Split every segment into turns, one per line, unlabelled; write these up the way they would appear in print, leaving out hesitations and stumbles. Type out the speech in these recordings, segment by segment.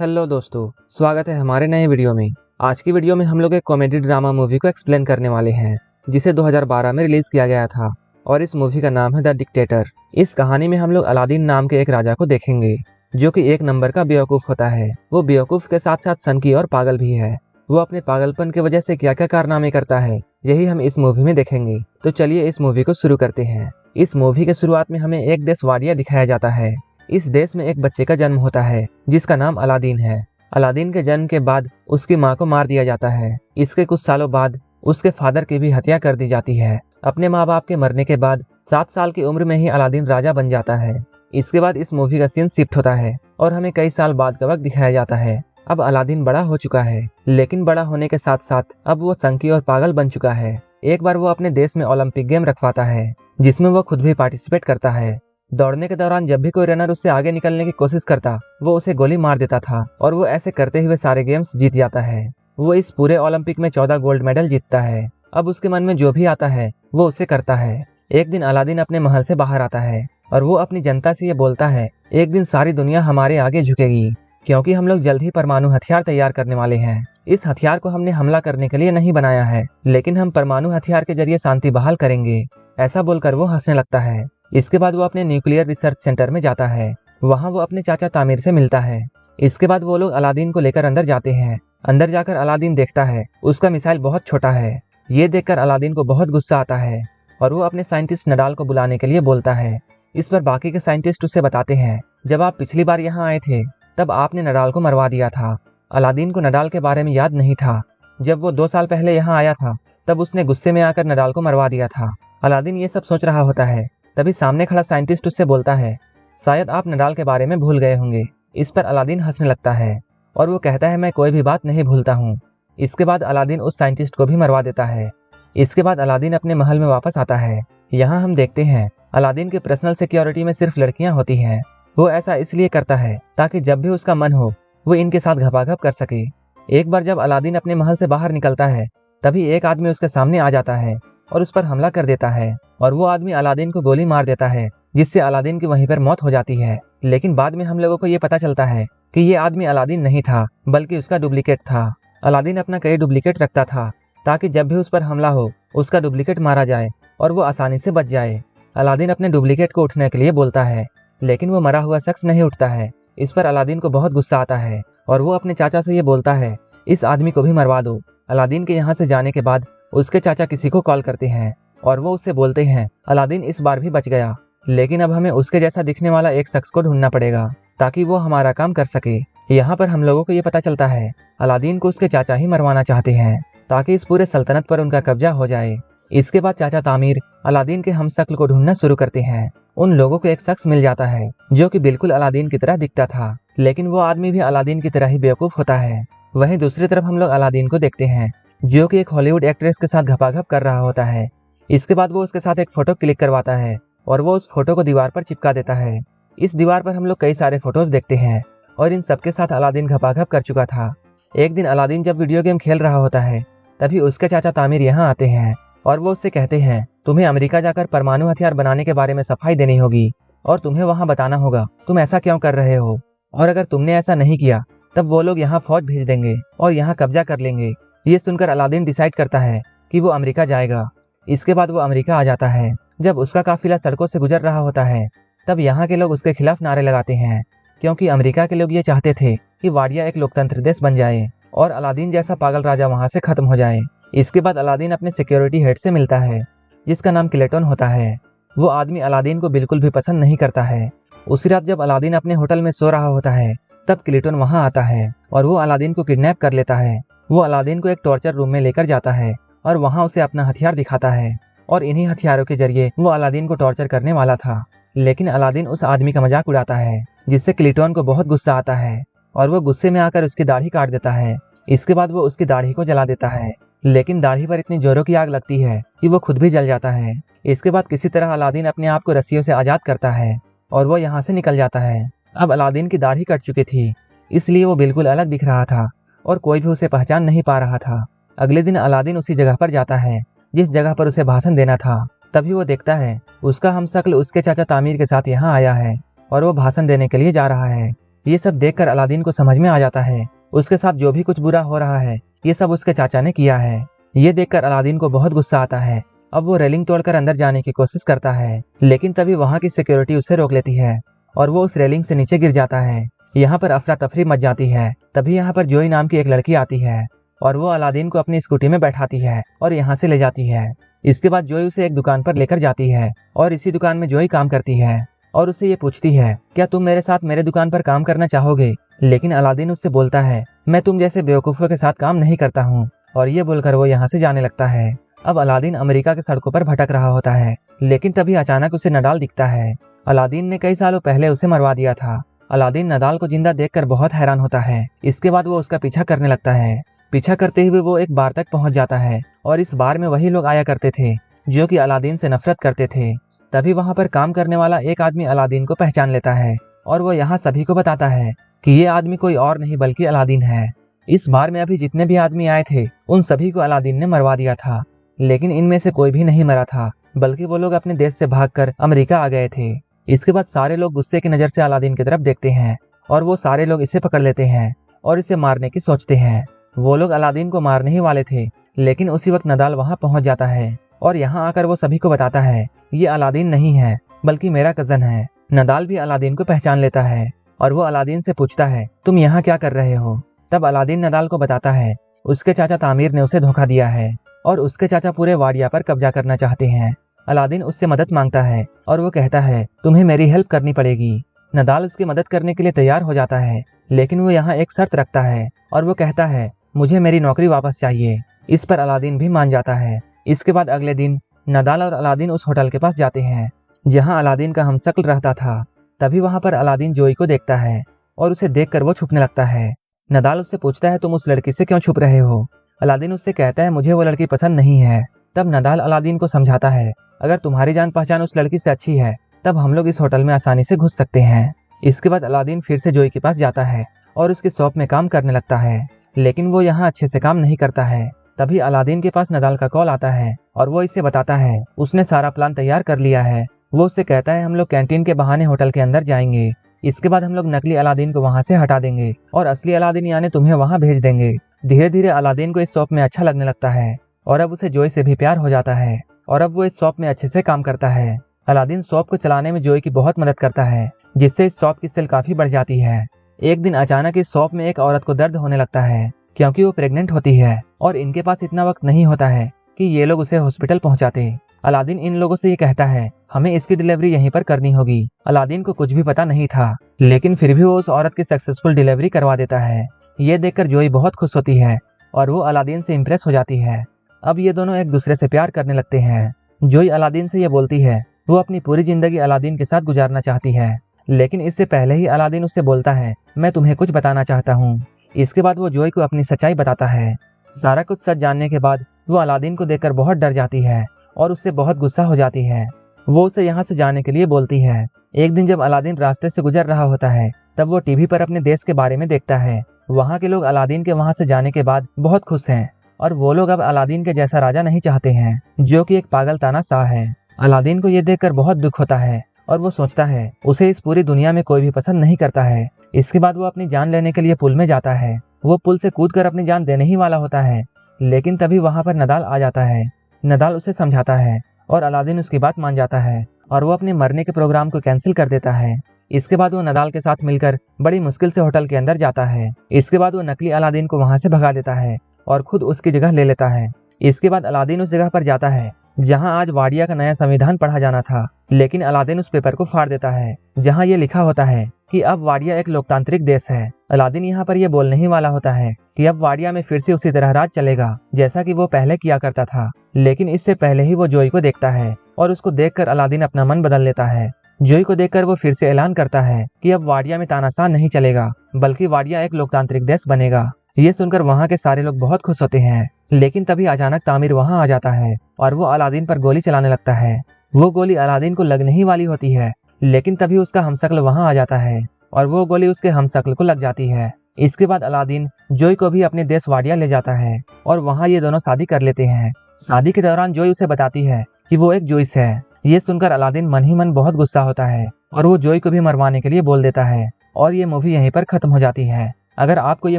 Hello दोस्तों, स्वागत है हमारे नए वीडियो में। आज की वीडियो में हम लोग एक कॉमेडी ड्रामा मूवी को एक्सप्लेन करने वाले हैं, जिसे 2012 में रिलीज किया गया था और इस मूवी का नाम है द डिक्टेटर। इस कहानी में हम लोग अलादीन नाम के एक राजा को देखेंगे, जो कि एक नंबर का बेवकूफ होता है। वो बेवकूफ के साथ साथ सनकी और पागल भी है। वो अपने पागलपन की वजह से क्या क्या कारनामे करता है, यही हम इस मूवी में देखेंगे। तो चलिए इस मूवी को शुरू करते हैं। इस मूवी के शुरुआत में हमें एक देश वाडिया दिखाया जाता है। इस देश में एक बच्चे का जन्म होता है जिसका नाम अलादीन है। अलादीन के जन्म के बाद उसकी माँ को मार दिया जाता है। इसके कुछ सालों बाद उसके फादर की भी हत्या कर दी जाती है। अपने माँ बाप के मरने के बाद 7 साल की उम्र में ही अलादीन राजा बन जाता है। इसके बाद इस मूवी का सीन शिफ्ट होता है और हमें कई साल बाद का वक्त दिखाया जाता है। अब अलादीन बड़ा हो चुका है, लेकिन बड़ा होने के साथ साथ अब वो संकी और पागल बन चुका है। एक बार वो अपने देश में ओलंपिक गेम रखवाता है, जिसमें वो खुद भी पार्टिसिपेट करता है। दौड़ने के दौरान जब भी कोई रनर उससे आगे निकलने की कोशिश करता, वो उसे गोली मार देता था और वो ऐसे करते हुए सारे गेम्स जीत जाता है। वो इस पूरे ओलंपिक में 14 गोल्ड मेडल जीतता है। अब उसके मन में जो भी आता है वो उसे करता है। एक दिन अलादीन अपने महल से बाहर आता है और वो अपनी जनता से ये बोलता है, एक दिन सारी दुनिया हमारे आगे झुकेगी, क्योंकि हम लोग जल्द ही परमाणु हथियार तैयार करने वाले हैं। इस हथियार को हमने हमला करने के लिए नहीं बनाया है, लेकिन हम परमाणु हथियार के जरिए शांति बहाल करेंगे। ऐसा बोलकर वो हंसने लगता है। इसके बाद वो अपने न्यूक्लियर रिसर्च सेंटर में जाता है। वहाँ वो अपने चाचा तामिर से मिलता है। इसके बाद वो लोग अलादीन को लेकर अंदर जाते हैं। अंदर जाकर अलादीन देखता है उसका मिसाइल बहुत छोटा है। ये देखकर अलादीन को बहुत गुस्सा आता है और वो अपने साइंटिस्ट नडाल को बुलाने के लिए बोलता है। इस पर बाकी के साइंटिस्ट उसे बताते हैं, जब आप पिछली बार यहाँ आए थे तब आपने नडाल को मरवा दिया था। अलादीन को नडाल के बारे में याद नहीं था। जब वो 2 साल पहले यहाँ आया था तब उसने गुस्से में आकर नडाल को मरवा दिया था। अलादीन ये सब सोच रहा होता है, तभी सामने खड़ा साइंटिस्ट उससे बोलता है, शायद आप नडाल के बारे में भूल गए होंगे। इस पर अलादीन हंसने लगता है और वो कहता है, मैं कोई भी बात नहीं भूलता हूँ। इसके बाद अलादीन उस साइंटिस्ट को भी मरवा देता है। इसके बाद अलादीन अपने महल में वापस आता है। यहाँ हम देखते हैं अलादीन के पर्सनल सिक्योरिटी में सिर्फ लड़कियां होती हैं। वो ऐसा इसलिए करता है ताकि जब भी उसका मन हो वो इनके साथ घपाघप कर सके। एक बार जब अलादीन अपने महल से बाहर निकलता है, तभी एक आदमी उसके सामने आ जाता है और उस पर हमला कर देता है और वो आदमी अलादीन को गोली मार देता है, जिससे अलादीन की वहीं पर मौत हो जाती है। लेकिन बाद में हम लोगों को ये पता चलता है कि ये आदमी अलादीन नहीं था, बल्कि उसका डुप्लीकेट था। अलादीन अपना कई डुप्लीकेट रखता था ताकि जब भी उस पर हमला हो उसका डुप्लीकेट मारा जाए और वो आसानी से बच जाए। अलादीन अपने डुप्लीकेट को उठने के लिए बोलता है, लेकिन वो मरा हुआ शख्स नहीं उठता है। इस पर अलादीन को बहुत गुस्सा आता है और वो अपने चाचा से ये बोलता है, इस आदमी को भी मरवा दो। अलादीन के यहाँ से जाने के बाद उसके चाचा किसी को कॉल करते हैं और वो उससे बोलते हैं, अलादीन इस बार भी बच गया, लेकिन अब हमें उसके जैसा दिखने वाला एक शख्स को ढूंढना पड़ेगा ताकि वो हमारा काम कर सके। यहाँ पर हम लोगों को ये पता चलता है अलादीन को उसके चाचा ही मरवाना चाहते हैं ताकि इस पूरे सल्तनत पर उनका कब्जा हो जाए। इसके बाद चाचा तामिर अलादीन के हमशक्ल को ढूंढना शुरू करते हैं। उन लोगों को एक शख्स मिल जाता है जो कि बिल्कुल अलादीन की तरह दिखता था, लेकिन वो आदमी भी अलादीन की तरह ही बेवकूफ होता है। वहीं दूसरी तरफ हम लोग अलादीन को देखते हैं, जो कि एक हॉलीवुड एक्ट्रेस के साथ घपाघप कर रहा होता है। इसके बाद वो उसके साथ एक फोटो क्लिक करवाता है और वो उस फोटो को दीवार पर चिपका देता है। इस दीवार पर हम लोग कई सारे फोटोज देखते हैं और इन सबके साथ अलादीन घपाघप कर चुका था। एक दिन अलादीन जब वीडियो गेम खेल रहा होता है, तभी उसके चाचा तामिर यहाँ आते हैं और वो उससे कहते हैं, तुम्हें अमेरिका जाकर परमाणु हथियार बनाने के बारे में सफाई देनी होगी और तुम्हें वहाँ बताना होगा तुम ऐसा क्यों कर रहे हो, और अगर तुमने ऐसा नहीं किया तब वो लोग यहाँ फौज भेज देंगे और यहाँ कब्जा कर लेंगे। ये सुनकर अलादीन डिसाइड करता है कि वो अमेरिका जाएगा। इसके बाद वो अमेरिका आ जाता है। जब उसका काफिला सड़कों से गुजर रहा होता है, तब यहाँ के लोग उसके खिलाफ नारे लगाते हैं, क्योंकि अमेरिका के लोग ये चाहते थे कि वाडिया एक लोकतंत्र देश बन जाए और अलादीन जैसा पागल राजा वहाँ से खत्म हो जाए। इसके बाद अलादीन अपने सिक्योरिटी हेड से मिलता है, जिसका नाम क्लेटन होता है। वो आदमी अलादीन को बिल्कुल भी पसंद नहीं करता है। उसी रात जब अलादीन अपने होटल में सो रहा होता है, तब क्लेटन वहाँ आता है और वो अलादीन को किडनैप कर लेता है। वो अलादीन को एक टॉर्चर रूम में लेकर जाता है और वहाँ उसे अपना हथियार दिखाता है और इन्हीं हथियारों के जरिए वो अलादीन को टॉर्चर करने वाला था। लेकिन अलादीन उस आदमी का मजाक उड़ाता है, जिससे क्लेटन को बहुत गुस्सा आता है और वो गुस्से में आकर उसकी दाढ़ी काट देता है। इसके बाद वो उसकी दाढ़ी को जला देता है, लेकिन दाढ़ी पर इतनी जोरों की आग लगती है कि वो खुद भी जल जाता है। इसके बाद किसी तरह अलादीन अपने आप को रस्सियों से आजाद करता है और वो यहाँ से निकल जाता है। अब अलादीन की दाढ़ी कट चुकी थी, इसलिए वो बिल्कुल अलग दिख रहा था और कोई भी उसे पहचान नहीं पा रहा था। अगले दिन अलादीन उसी जगह पर जाता है जिस जगह पर उसे भाषण देना था। तभी वो देखता है उसका हमशक्ल उसके चाचा तामिर के साथ यहाँ आया है और वो भाषण देने के लिए जा रहा है। ये सब देखकर अलादीन को समझ में आ जाता है उसके साथ जो भी कुछ बुरा हो रहा है ये सब उसके चाचा ने किया है। ये देखकर अलादीन को बहुत गुस्सा आता है। अब वो रेलिंग तोड़कर अंदर जाने की कोशिश करता है, लेकिन तभी वहाँ की सिक्योरिटी उसे रोक लेती है और वो उस रेलिंग से नीचे गिर जाता है। यहाँ पर अफरा तफरी मच जाती है। तभी यहाँ पर जोई नाम की एक लड़की आती है और वो अलादीन को अपनी स्कूटी में बैठाती है और यहाँ से ले जाती है। इसके बाद जोई उसे एक दुकान पर लेकर जाती है और इसी दुकान में जोई काम करती है और उससे ये पूछती है, क्या तुम मेरे साथ मेरे दुकान पर काम करना चाहोगे? लेकिन अलादीन उससे बोलता है, मैं तुम जैसे बेवकूफ़ों के साथ काम नहीं करता हूँ, और ये बोलकर वो यहाँ से जाने लगता है। अब अलादीन अमेरिका के सड़कों पर भटक रहा होता है, लेकिन तभी अचानक उसे नडाल दिखता है। अलादीन ने कई सालों पहले उसे मरवा दिया था। अलादीन नडाल को जिंदा देखकर बहुत हैरान होता है। इसके बाद वो उसका पीछा करने लगता है। पीछा करते हुए वो एक बार तक पहुंच जाता है और इस बार में वही लोग आया करते थे जो कि अलादीन से नफरत करते थे। तभी वहां पर काम करने वाला एक आदमी अलादीन को पहचान लेता है और वो यहाँ सभी को बताता है कि ये आदमी कोई और नहीं बल्कि अलादीन है। इस बार में अभी जितने भी आदमी आए थे उन सभी को अलादीन ने मरवा दिया था, लेकिन इनमें से कोई भी नहीं मरा था, बल्कि वो लोग अपने देश से भागकर अमेरिका आ गए थे। इसके बाद सारे लोग गुस्से की नज़र से अलादीन की तरफ देखते हैं और वो सारे लोग इसे पकड़ लेते हैं और इसे मारने की सोचते हैं। वो लोग अलादीन को मारने ही वाले थे, लेकिन उसी वक्त नडाल वहां पहुंच जाता है और यहाँ आकर वो सभी को बताता है, ये अलादीन नहीं है बल्कि मेरा कजन है। नडाल भी अलादीन को पहचान लेता है और वो अलादीन से पूछता है, तुम यहाँ क्या कर रहे हो? तब अलादीन नडाल को बताता है उसके चाचा तामीर ने उसे धोखा दिया है और उसके चाचा पूरे वाडिया पर कब्जा करना चाहते हैं। अलादीन उससे मदद मांगता है और वो कहता है, तुम्हें मेरी हेल्प करनी पड़ेगी। नडाल उसकी मदद करने के लिए तैयार हो जाता है, लेकिन वो यहाँ एक शर्त रखता है और वो कहता है, मुझे मेरी नौकरी वापस चाहिए। इस पर अलादीन भी मान जाता है। इसके बाद अगले दिन नडाल और अलादीन उस होटल के पास जाते हैं जहां अलादीन का हमशक्ल रहता था। तभी वहां पर अलादीन जोई को देखता है और उसे देखकर वो छुपने लगता है। नडाल उससे पूछता है, तुम उस लड़की से क्यों छुप रहे हो? अलादीन उससे कहता है, मुझे वो लड़की पसंद नहीं है। तब नडाल अलादीन को समझाता है, अगर तुम्हारी जान पहचान उस लड़की से अच्छी है तब हम लोग इस होटल में आसानी से घुस सकते हैं। इसके बाद अलादीन फिर से जोई के पास जाता है और उसकी शॉप में काम करने लगता है, लेकिन वो यहाँ अच्छे से काम नहीं करता है। तभी अलादीन के पास नडाल का कॉल आता है और वो इसे बताता है उसने सारा प्लान तैयार कर लिया है। वो उससे कहता है, हम लोग कैंटीन के बहाने होटल के अंदर जाएंगे। इसके बाद हम लोग नकली अलादीन को वहां से हटा देंगे और असली अलादीन यानी तुम्हें वहां भेज देंगे। धीरे धीरे अलादीन को इस शॉप में अच्छा लगने लगता है और अब उसे जोई से भी प्यार हो जाता है और अब वो इस शॉप में अच्छे से काम करता है। अलादीन शॉप को चलाने में जोई की बहुत मदद करता है, जिससे इस शॉप की सेल काफी बढ़ जाती है। एक दिन अचानक इस शॉप में एक औरत को दर्द होने लगता है क्योंकि वो प्रेग्नेंट होती है और इनके पास इतना वक्त नहीं होता है कि ये लोग उसे हॉस्पिटल पहुंचाते। अलादीन इन लोगों से ये कहता है, हमें इसकी डिलीवरी यहीं पर करनी होगी। अलादीन को कुछ भी पता नहीं था, लेकिन फिर भी वो उस औरत की सक्सेसफुल डिलीवरी करवा देता है। ये देखकर जोई बहुत खुश होती है और वो अलादीन से इम्प्रेस हो जाती है। अब ये दोनों एक दूसरे से प्यार करने लगते हैं। जोई अलादीन से ये बोलती है वो अपनी पूरी जिंदगी अलादीन के साथ गुजारना चाहती है, लेकिन इससे पहले ही अलादीन उससे बोलता है, मैं तुम्हें कुछ बताना चाहता हूँ। इसके बाद वो जोई को अपनी सच्चाई बताता है। सारा कुछ सच जानने के बाद वो अलादीन को देखकर बहुत डर जाती है और उससे बहुत गुस्सा हो जाती है। वो उसे यहाँ से जाने के लिए बोलती है। एक दिन जब अलादीन रास्ते से गुजर रहा होता है तब वो टीवी पर अपने देश के बारे में देखता है। वहाँ के लोग अलादीन के वहाँ से जाने के बाद बहुत खुश हैं और वो लोग अब अलादीन के जैसा राजा नहीं चाहते हैं जो कि एक पागल तानाशाह है। अलादीन को ये देखकर बहुत दुख होता है और वो सोचता है उसे इस पूरी दुनिया में कोई भी पसंद नहीं करता है। इसके बाद वो अपनी जान लेने के लिए पुल में जाता है। वो पुल से कूदकर अपनी जान देने ही वाला होता है, लेकिन तभी वहाँ पर नडाल आ जाता है। नडाल उसे समझाता है और अलादीन उसकी बात मान जाता है और वो अपने मरने के प्रोग्राम को कैंसिल कर देता है। इसके बाद वो नडाल के साथ मिलकर बड़ी मुश्किल से होटल के अंदर जाता है। इसके बाद वो नकली अलादीन को वहाँ से भगा देता है और खुद उसकी जगह ले लेता है। इसके बाद अलादीन उस जगह पर जाता है जहां आज वाडिया का नया संविधान पढ़ा जाना था, लेकिन अलादीन उस पेपर को फाड़ देता है जहां ये लिखा होता है कि अब वाडिया एक लोकतांत्रिक देश है। अलादीन यहाँ पर ये बोलने ही वाला होता है कि अब वाडिया में फिर से उसी तरह राज चलेगा जैसा कि वो पहले किया करता था, लेकिन इससे पहले ही वो जोई को देखता है और उसको देखकर अलादीन अपना मन बदल लेता है। जोई को देखकर वो फिर से ऐलान करता है कि अब वाडिया में तानाशाह नहीं चलेगा बल्कि वाडिया एक लोकतांत्रिक देश बनेगा। ये सुनकर वहाँ के सारे लोग बहुत खुश होते हैं, लेकिन तभी अचानक तामिर वहाँ आ जाता है और वो अलादीन पर गोली चलाने लगता है। वो गोली अलादीन को लगने ही वाली होती है, लेकिन तभी उसका हमशक्ल वहाँ आ जाता है और वो गोली उसके हमशक्ल को लग जाती है। इसके बाद अलादीन जोई को भी अपने देश वाडिया ले जाता है और वहाँ ये दोनों शादी कर लेते हैं। शादी के दौरान जोई उसे बताती है कि वो एक जोइस है। ये सुनकर अलादीन मन ही मन बहुत गुस्सा होता है और वो जोई को भी मरवाने के लिए बोल देता है। और ये मूवी यहीं पर खत्म हो जाती है। अगर आपको ये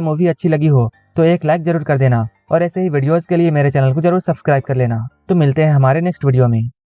मूवी अच्छी लगी हो तो एक लाइक जरूर कर देना और ऐसे ही वीडियोस के लिए मेरे चैनल को जरूर सब्सक्राइब कर लेना। तो मिलते हैं हमारे नेक्स्ट वीडियो में।